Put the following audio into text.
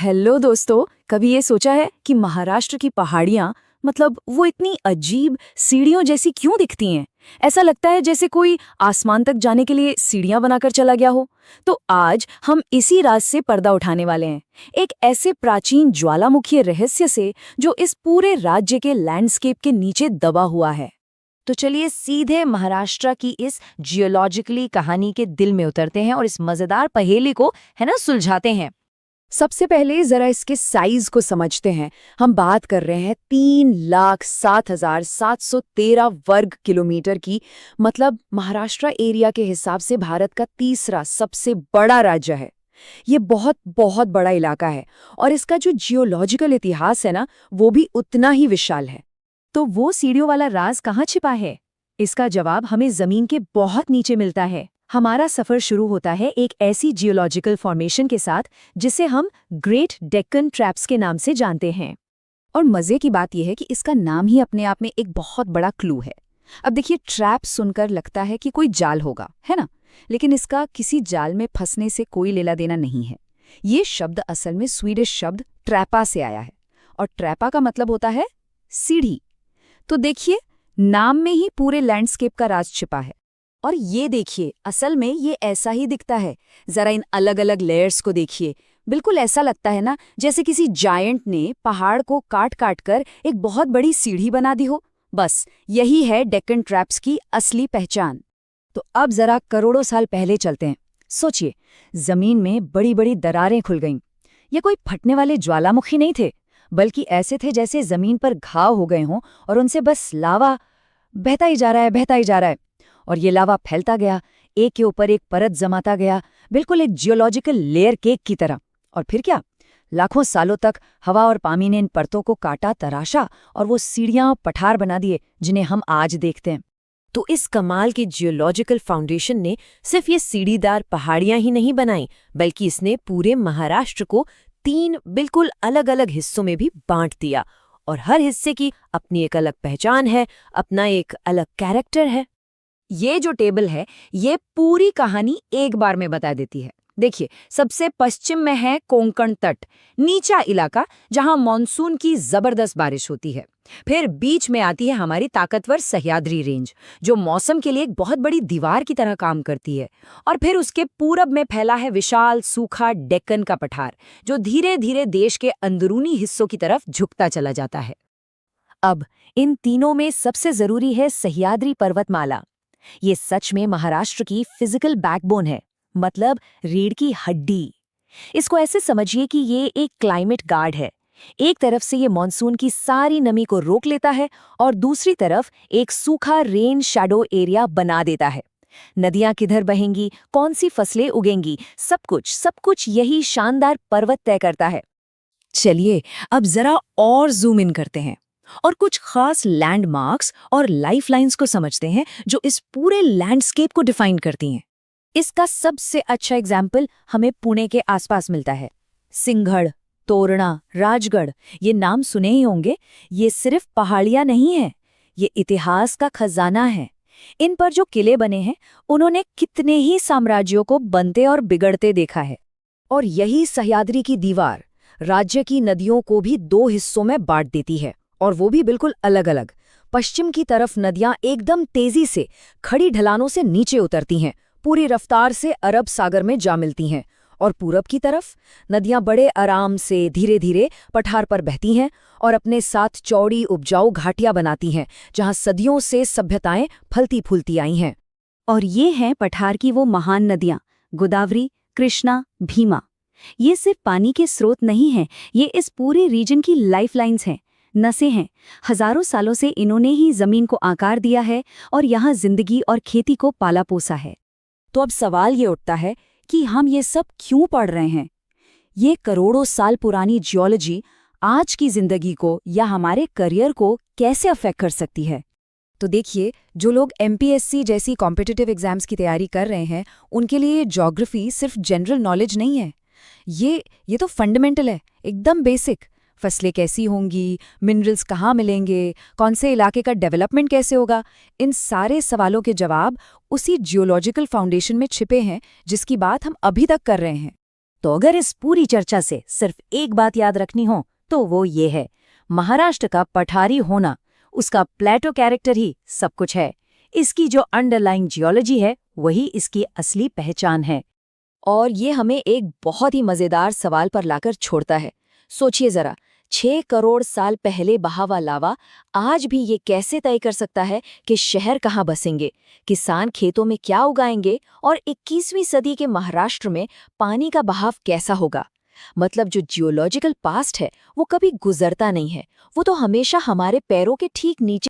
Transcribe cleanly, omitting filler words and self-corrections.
Hello दोस्तों, कभी ये सोचा है कि महाराष्ट्र की पहाड़ियाँ मतलब वो इतनी अजीब सीढ़ियों जैसी क्यों दिखती हैं? ऐसा लगता है जैसे कोई आसमान तक जाने के लिए सीढ़ियाँ बनाकर चला गया हो। तो आज हम इसी राज से पर्दा उठाने वाले हैं, एक ऐसे प्राचीन ज्वालामुखी रहस्य से जो इस पूरे राज्य के लैंडस्केप के नीचे दबा हुआ है। तो चलिए सीधे महाराष्ट्र की इस जियोलॉजिकली कहानी के दिल में उतरते हैं और इस मजेदार पहेली को है ना सुलझाते हैं। सबसे पहले जरा इसके साइज को समझते हैं। हम बात कर रहे हैं 3,07,713 वर्ग किलोमीटर की। मतलब महाराष्ट्र एरिया के हिसाब से भारत का तीसरा सबसे बड़ा राज्य है। ये बहुत बहुत बड़ा इलाका है और इसका जो जियोलॉजिकल इतिहास है ना, वो भी उतना ही विशाल है। तो वो सीढ़ियों वाला राज कहाँ छिपा है? इसका जवाब हमें जमीन के बहुत नीचे मिलता है। हमारा सफर शुरू होता है एक ऐसी जियोलॉजिकल फॉर्मेशन के साथ जिसे हम ग्रेट डेक्कन ट्रैप्स के नाम से जानते हैं। और मजे की बात यह है कि इसका नाम ही अपने आप में एक बहुत बड़ा क्लू है। अब देखिए, ट्रैप सुनकर लगता है कि कोई जाल होगा, है ना? लेकिन इसका किसी जाल में फंसने से कोई लेना देना नहीं है। ये शब्द असल में स्वीडिश शब्द ट्रैपा से आया है और ट्रैपा का मतलब होता है सीढ़ी। तो देखिए, नाम में ही पूरे लैंडस्केप का राज छिपा है। और ये देखिए, असल में ये ऐसा ही दिखता है। जरा इन अलग अलग लेयर्स को देखिए। बिल्कुल ऐसा लगता है ना जैसे किसी जायंट ने पहाड़ को काट काट कर एक बहुत बड़ी सीढ़ी बना दी हो। बस यही है डेक्कन ट्रैप्स की असली पहचान। तो अब जरा करोड़ों साल पहले चलते हैं। सोचिए, जमीन में बड़ी बड़ी दरारें खुल गईं। ये कोई फटने वाले ज्वालामुखी नहीं थे, बल्कि ऐसे थे जैसे जमीन पर घाव हो गए हों और उनसे बस लावा बहता ही जा रहा है, बहता ही जा रहा है। और ये लावा फैलता गया, एक के ऊपर एक परत जमाता गया, बिल्कुल एक जियोलॉजिकल लेयर केक की तरह। और फिर क्या, लाखों सालों तक हवा और पानी ने इन परतों को काटा, तराशा और वो सीढ़ियां पठार बना दिए जिन्हें हम आज देखते हैं। तो इस कमाल के जियोलॉजिकल फाउंडेशन ने सिर्फ ये सीढ़ीदार पहाड़ियां ही नहीं बनाई, बल्कि इसने पूरे महाराष्ट्र को 3 बिल्कुल अलग अलग हिस्सों में भी बांट दिया। और हर हिस्से की अपनी एक अलग पहचान है, अपना एक अलग कैरेक्टर है। ये जो टेबल है, ये पूरी कहानी एक बार में बता देती है। देखिए, सबसे पश्चिम में है कोंकण तट, नीचा इलाका जहां मॉनसून की जबरदस्त बारिश होती है। फिर बीच में आती है हमारी ताकतवर सह्याद्री रेंज, जो मौसम के लिए एक बहुत बड़ी दीवार की तरह काम करती है। और फिर उसके पूरब में फैला है विशाल सूखा डेक्कन का पठार, जो धीरे धीरे देश के अंदरूनी हिस्सों की तरफ झुकता चला जाता है। अब इन तीनों में सबसे जरूरी है सह्याद्री पर्वतमाला। ये सच में महाराष्ट्र की फिजिकल बैकबोन है, मतलब रीढ़ की हड्डी। इसको ऐसे समझिए कि ये एक क्लाइमेट गार्ड है। एक तरफ से ये मॉनसून की सारी नमी को रोक लेता है और दूसरी तरफ एक सूखा रेन शैडो एरिया बना देता है। नदियां किधर बहेंगी, कौन सी फसलें उगेंगी, सब कुछ यही शानदार पर्वत तय करता है। चलिए, अब जरा और जूम इन करते हैं और कुछ खास लैंडमार्क्स और लाइफलाइंस को समझते हैं जो इस पूरे लैंडस्केप को डिफाइन करती हैं। इसका सबसे अच्छा एग्जाम्पल हमें पुणे के आसपास मिलता है। सिंघड़, तोरणा, राजगढ़, ये नाम सुने ही होंगे। ये सिर्फ पहाड़ियां नहीं हैं, ये इतिहास का खजाना है। इन पर जो किले बने हैं, उन्होंने कितने ही साम्राज्यों को बनते और बिगड़ते देखा है। और यही सह्याद्री की दीवार राज्य की नदियों को भी 2 हिस्सों में बांट देती है, और वो भी बिल्कुल अलग अलग। पश्चिम की तरफ नदियां एकदम तेजी से खड़ी ढलानों से नीचे उतरती हैं, पूरी रफ्तार से अरब सागर में जा मिलती हैं। और पूरब की तरफ नदियां बड़े आराम से धीरे धीरे पठार पर बहती हैं और अपने साथ चौड़ी उपजाऊ घाटियां बनाती हैं, जहां सदियों से सभ्यताएं फलती फूलती आई हैं। और ये हैं पठार की वो महान नदियां, गोदावरी, कृष्णा, भीमा। ये सिर्फ पानी के स्रोत नहीं हैं, ये इस पूरे रीजन की लाइफलाइंस हैं, नसें हैं। हजारों सालों से इन्होंने ही जमीन को आकार दिया है और यहाँ जिंदगी और खेती को पाला पोसा है। तो अब सवाल ये उठता है कि हम ये सब क्यों पढ़ रहे हैं? ये करोड़ों साल पुरानी जियोलॉजी आज की जिंदगी को या हमारे करियर को कैसे अफेक्ट कर सकती है? तो देखिए, जो लोग एमपीएससी जैसी कॉम्पिटिटिव एग्जाम्स की तैयारी कर रहे हैं, उनके लिए ज्योग्राफी सिर्फ जनरल नॉलेज नहीं है। ये तो फंडामेंटल है, एकदम बेसिक। फसलें कैसी होंगी, मिनरल्स कहाँ मिलेंगे, कौन से इलाके का डेवलपमेंट कैसे होगा, इन सारे सवालों के जवाब उसी जियोलॉजिकल फाउंडेशन में छिपे हैं जिसकी बात हम अभी तक कर रहे हैं। तो अगर इस पूरी चर्चा से सिर्फ एक बात याद रखनी हो तो वो ये है, महाराष्ट्र का पठारी होना, उसका प्लेटो कैरेक्टर ही सब कुछ है। इसकी जो अंडरलाइंग जियोलॉजी है वही इसकी असली पहचान है। और ये हमें एक बहुत ही मजेदार सवाल पर लाकर छोड़ता है। सोचिए जरा, 6 करोड़ साल पहले बहा हुआ लावा आज भी ये कैसे तय कर सकता है कि शहर कहाँ बसेंगे, किसान खेतों में क्या उगाएंगे और 21वीं सदी के महाराष्ट्र में पानी का बहाव कैसा होगा। मतलब जो जियोलॉजिकल पास्ट है वो कभी गुजरता नहीं है, वो तो हमेशा हमारे पैरों के ठीक नीचे